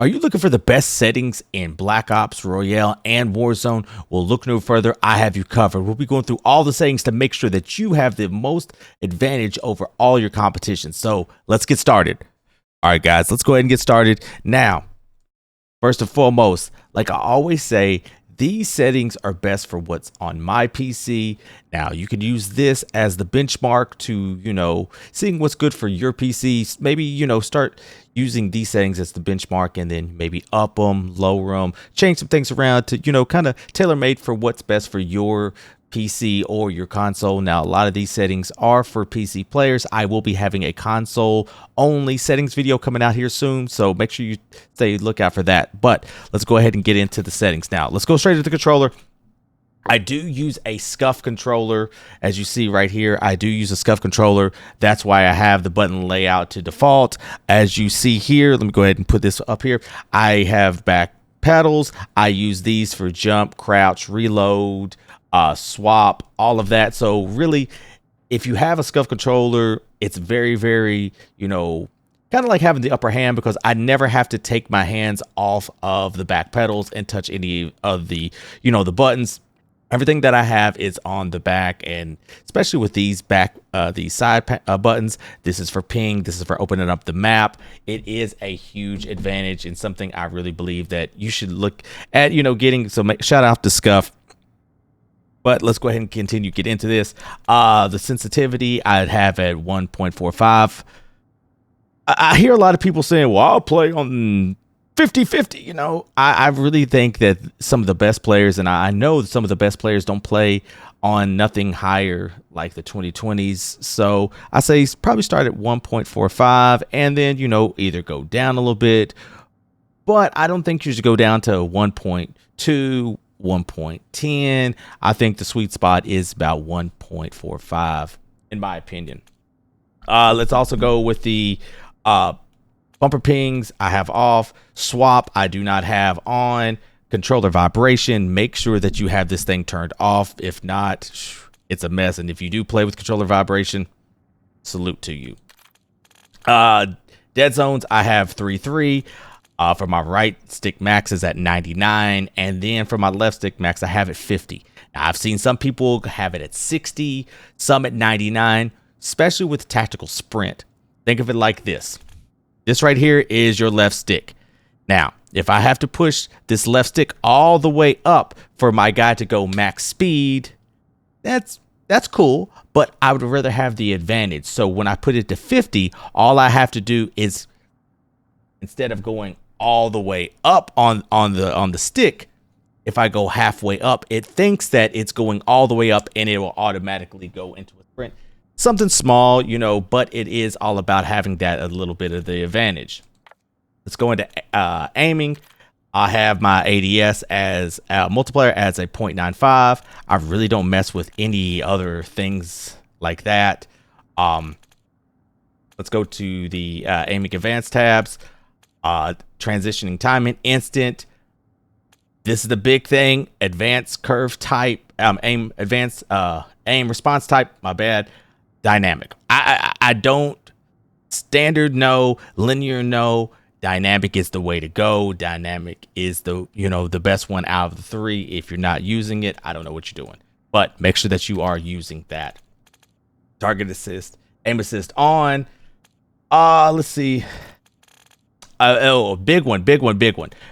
Are you looking for the best settings in Black Ops, Royale, and Warzone? Well, look no further. I have you covered. We'll be going through all the settings to make sure that you have the most advantage over all your competition. So let's get started. All right, guys, let's go ahead and get started. Now, first and foremost, like I always say, these settings are best for what's on my PC. Now, you can use this as the benchmark to, seeing what's good for your PC. Maybe, start using these settings as the benchmark and then maybe up them, lower them, change some things around to, kind of tailor-made for what's best for your PC or your console. Now, a lot of these settings are for PC players. I will be having a console only settings video coming out here soon, so make sure you look out for that. But let's go ahead and get into the settings. Now, let's go straight to the controller. I do use a SCUF controller. As you see right here, I do use a SCUF controller. That's why I have the button layout to default. As you see here, let me go ahead and put this up here. I have back pedals. I use these for jump, crouch, reload, swap, all of that. So really, if you have a SCUF controller, it's very, very, kind of like having the upper hand, because I never have to take my hands off of the back pedals and touch any of the, the buttons. Everything that I have is on the back, and especially with these these side buttons, this is for ping, this is for opening up the map. It is a huge advantage and something I really believe that you should look at, getting. So shout out to SCUF. But let's go ahead and get into this. The sensitivity I'd have at 1.45. I hear a lot of people saying, well, I'll play on 50-50. I really think that some of the best players, and I know some of the best players don't play on nothing higher like the 2020s. So I say probably start at 1.45 and then, either go down a little bit. But I don't think you should go down to 1.2, 1.10. I think the sweet spot is about 1.45 in my opinion. Let's also go with the bumper pings. I have off. Swap I do not have on. Controller vibration, make sure that you have this thing turned off. If not, it's a mess. And if you do play with controller vibration, salute to you. Dead zones I have 3-3. For my right stick max is at 99, and then for my left stick max I have it 50. Now, I've seen some people have it at 60, some at 99, especially with tactical sprint. Think of it like this. This right here is your left stick. Now, if I have to push this left stick all the way up for my guy to go max speed, that's cool, but I would rather have the advantage. So when I put it to 50, all I have to do is, instead of going all the way up on the stick, if I go halfway up, it thinks that it's going all the way up and it will automatically go into a sprint. Something small, but it is all about having that a little bit of the advantage. Let's go into aiming. I have my ADS as multiplayer as a 0.95. I really don't mess with any other things like that. Let's go to the aiming advanced tabs. Transitioning timing, instant. This is the big thing. Advanced curve type, aim response type, my bad. Dynamic. I don't standard, no. Linear, no. Dynamic is the way to go. Dynamic is the the best one out of the three. If you're not using it, I don't know what you're doing, but make sure that you are using that. Target assist, aim assist on. Let's see. Big one.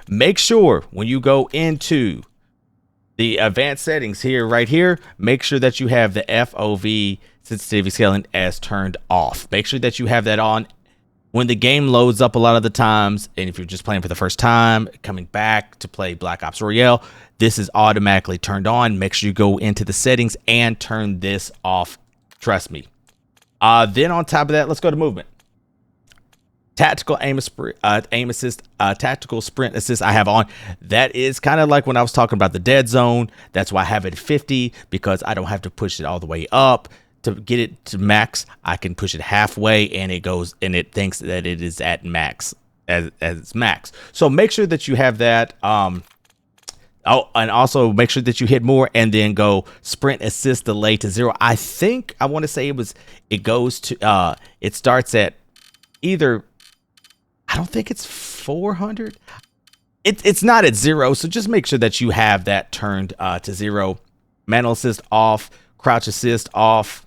Make sure when you go into the advanced settings right here, make sure that you have the FOV sensitivity scaling as turned off. Make sure that you have that on when the game loads up a lot of the times. And if you're just playing for the first time, coming back to play Black Ops Royale, this is automatically turned on. Make sure you go into the settings and turn this off. Trust me. Then on top of that, let's go to movement. Tactical aim assist, tactical sprint assist I have on. That is kind of like when I was talking about the dead zone. That's why I have it at 50, because I don't have to push it all the way up to get it to max. I can push it halfway and it goes, and it thinks that it is at max as its max. So make sure that you have that. Oh, and also make sure that you hit more and then go sprint assist delay to 0. I think I want to say it goes to it starts at either I don't think it's 400. It's not at 0, so just make sure that you have that turned to 0. Mantle assist off, crouch assist off.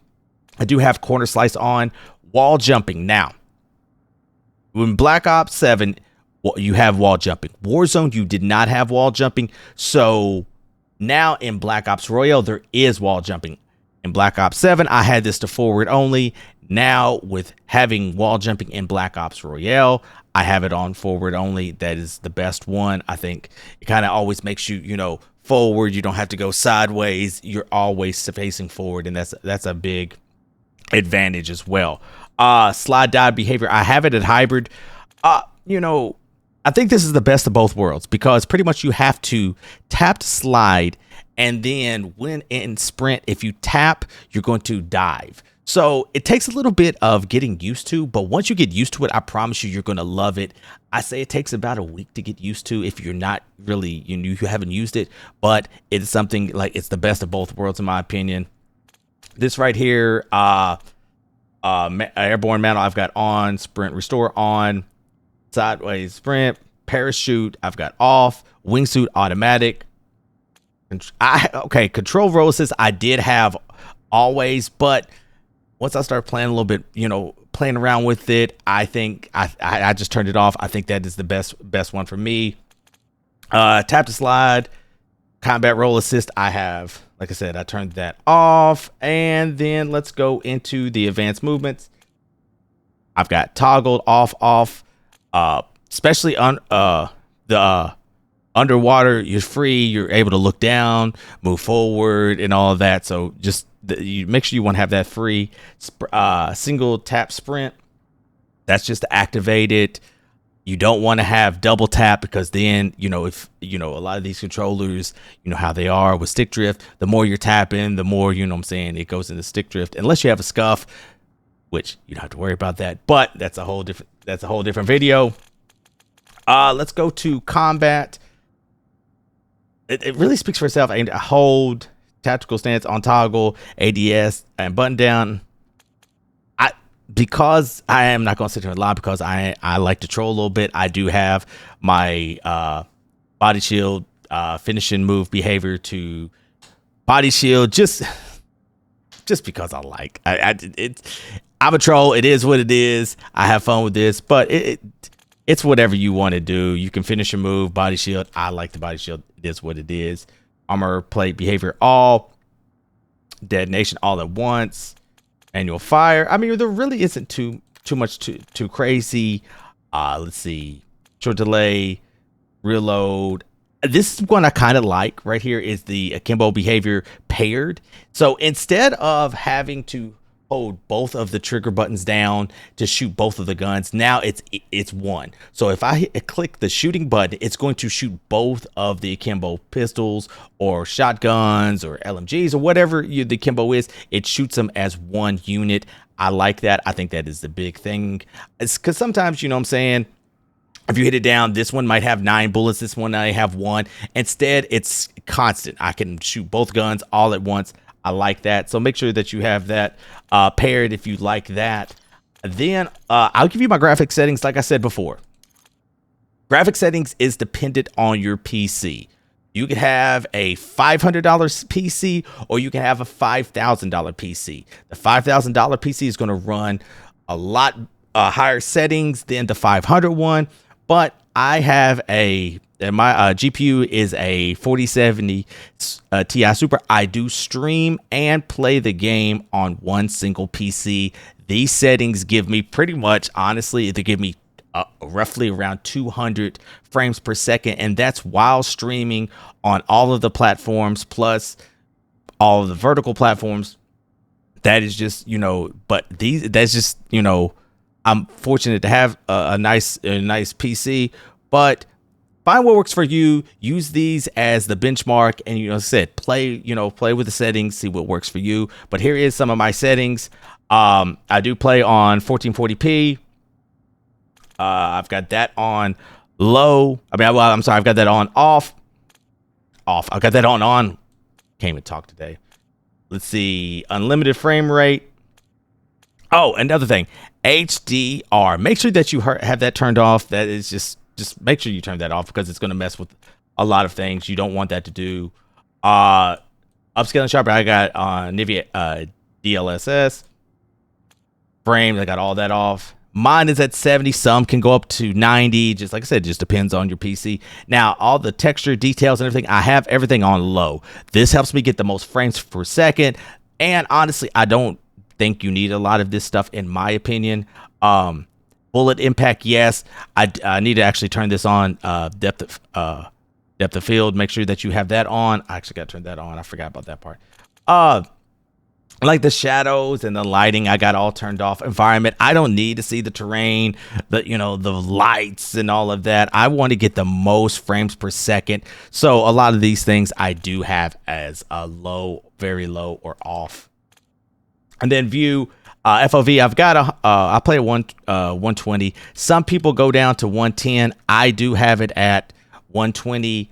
I do have corner slice on. Wall jumping. Now, when Black Ops 7, you have wall jumping. Warzone, you did not have wall jumping. So now in Black Ops Royale, there is wall jumping. In Black Ops 7, I had this to forward only. Now, with having wall jumping in Black Ops Royale, I have it on forward only. That is the best one. I think it kind of always makes you, forward. You don't have to go sideways. You're always facing forward, and that's a big advantage as well. Slide dive behavior. I have it at hybrid. I think this is the best of both worlds because pretty much you have to tap to slide, and then when in sprint, if you tap, you're going to dive. So it takes a little bit of getting used to, but once you get used to it, I promise you're going to love it. I say it takes about a week to get used to if you're not really, you haven't used it, but it's something like it's the best of both worlds in my opinion. This right here, airborne mantle I've got on, sprint restore on, sideways sprint, parachute I've got off, wingsuit automatic. Control roll assist I did have always, but once I start playing a little bit, playing around with it, I think I just turned it off. I think that is the best one for me. Tap to slide, combat roll assist. I have, like I said, I turned that off. And then let's go into the advanced movements. I've got toggled off. Especially on the underwater, you're free. You're able to look down, move forward, and all of that. So just you make sure you want to have that free. Single tap sprint. That's just to activate it. You don't want to have double tap because then, if a lot of these controllers, how they are with stick drift, the more you're tapping, the more, it goes into stick drift, unless you have a scuff, which you don't have to worry about that, but that's a whole different video. Let's go to combat. It really speaks for itself. I hold tactical stance on toggle, ADS, and button down. Because I am not going to sit here and lie, because I like to troll a little bit. I do have my body shield finishing move behavior to body shield just because I like. I'm a troll. It is what it is. I have fun with this, but it's whatever you want to do. You can finish your move, body shield. I like the body shield. It is what it is. Armor plate behavior all. Detonation all at once. Annual fire. I mean, there really isn't too much too crazy. Let's see. Short delay. Reload. This one I kind of like right here is the akimbo behavior paired. So instead of having to hold both of the trigger buttons down to shoot both of the guns, now it's one. So if I click the shooting button, it's going to shoot both of the akimbo pistols or shotguns or LMGs or whatever the akimbo is. It shoots them as one unit. I like that. I think that is the big thing. It's because sometimes, if you hit it down, this one might have 9 bullets. This one I have 1. Instead, it's constant. I can shoot both guns all at once. I like that. So make sure that you have that paired if you like that. Then I'll give you my graphic settings. Like I said before, graphic settings is dependent on your PC. You could have a $500 PC or you can have a $5,000 PC. The $5,000 PC is going to run a lot higher settings than the 500 one. But I have my GPU is a 4070 Ti Super. I do stream and play the game on one single PC. These settings give me pretty much, honestly, they give me roughly around 200 frames per second. And that's while streaming on all of the platforms, plus all of the vertical platforms. That is just, that's just, I'm fortunate to have a nice PC, but find what works for you. Use these as the benchmark, and play with the settings, see what works for you. But here is some of my settings. I do play on 1440p. I've got that on low. I'm sorry, I've got that on off. I've got that on. Can't even talk today. Let's see, unlimited frame rate. Oh, another thing, HDR. Make sure that you have that turned off. That is just make sure you turn that off because it's going to mess with a lot of things. You don't want that to do. Upscaling sharper. I got Nvidia DLSS frames. I got all that off. Mine is at 70. Some can go up to 90. Just like I said, just depends on your PC. Now, all the texture details and everything, I have everything on low. This helps me get the most frames per second. And honestly, I don't think you need a lot of this stuff in my opinion. Bullet impact, yes. I need to actually turn this on. Depth of field, make sure that you have that on. I actually got to turn that on. I forgot about that part. Like the shadows and the lighting, I got all turned off. Environment, I don't need to see the terrain, the lights and all of that. I want to get the most frames per second. So a lot of these things I do have as a low, very low, or off. And then view, FOV, I've got I play at 120. Some people go down to 110. I do have it at 120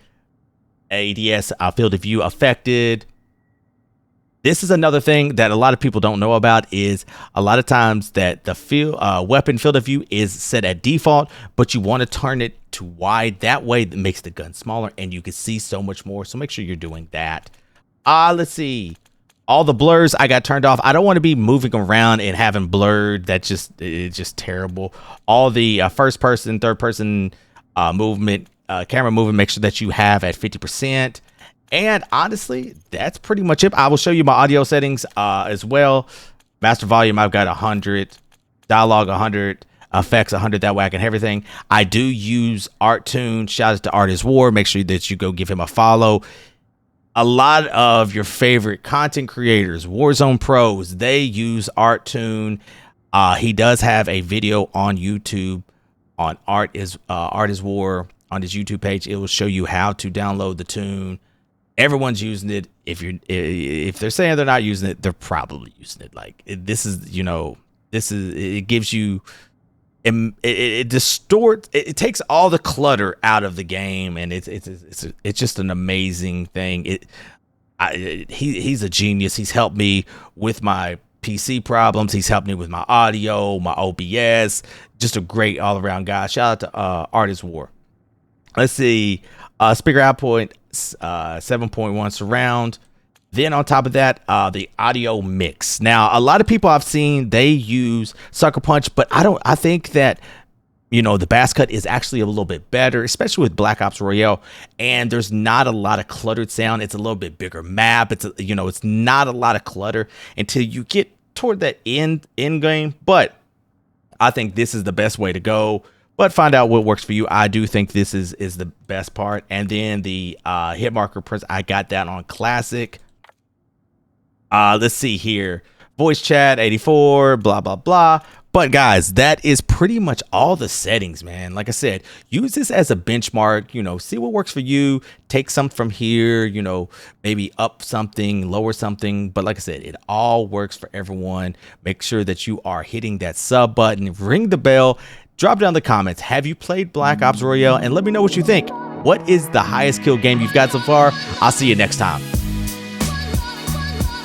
ADS, field of view affected. This is another thing that a lot of people don't know about is a lot of times that the weapon field of view is set at default, but you want to turn it to wide. That way it makes the gun smaller and you can see so much more. So make sure you're doing that. Let's see. All the blurs I got turned off. I don't want to be moving around and having blurred. It's just terrible. All the first person, third person movement, camera movement, make sure that you have at 50%. And honestly, that's pretty much it. I will show you my audio settings as well. Master volume, I've got 100. Dialogue 100. Effects 100. That way I can have everything. I do use ArtTune. Shout out to Artist War. Make sure that you go give him a follow. A lot of your favorite content creators, Warzone pros, they use ArtTune. He does have a video on YouTube on Artist War on his YouTube page. It will show you how to download the tune. Everyone's using it. If they're saying they're not using it, they're probably using it. Like it gives you, it distorts, it takes all the clutter out of the game, and it's just an amazing thing. He's a genius. He's helped me with my PC problems. He's helped me with my audio, my OBS. Just a great all around guy. Shout out to Artist War. Let's see. Speaker output 7.1 surround. Then on top of that, the audio mix. Now, a lot of people I've seen, they use Sucker Punch, but I think that, the bass cut is actually a little bit better, especially with Black Ops Royale. And there's not a lot of cluttered sound. It's a little bit bigger map. It's not a lot of clutter until you get toward that end game. But I think this is the best way to go. But find out what works for you. I do think this is the best part. And then the hit marker press, I got that on classic. Let's see here. Voice chat 84, blah, blah, blah. But guys, that is pretty much all the settings, man. Like I said, use this as a benchmark, see what works for you. Take some from here, maybe up something, lower something. But like I said, it all works for everyone. Make sure that you are hitting that sub button, ring the bell. Drop down in the comments, have you played Black Ops Royale? And let me know what you think. What is the highest kill game you've got so far? I'll see you next time.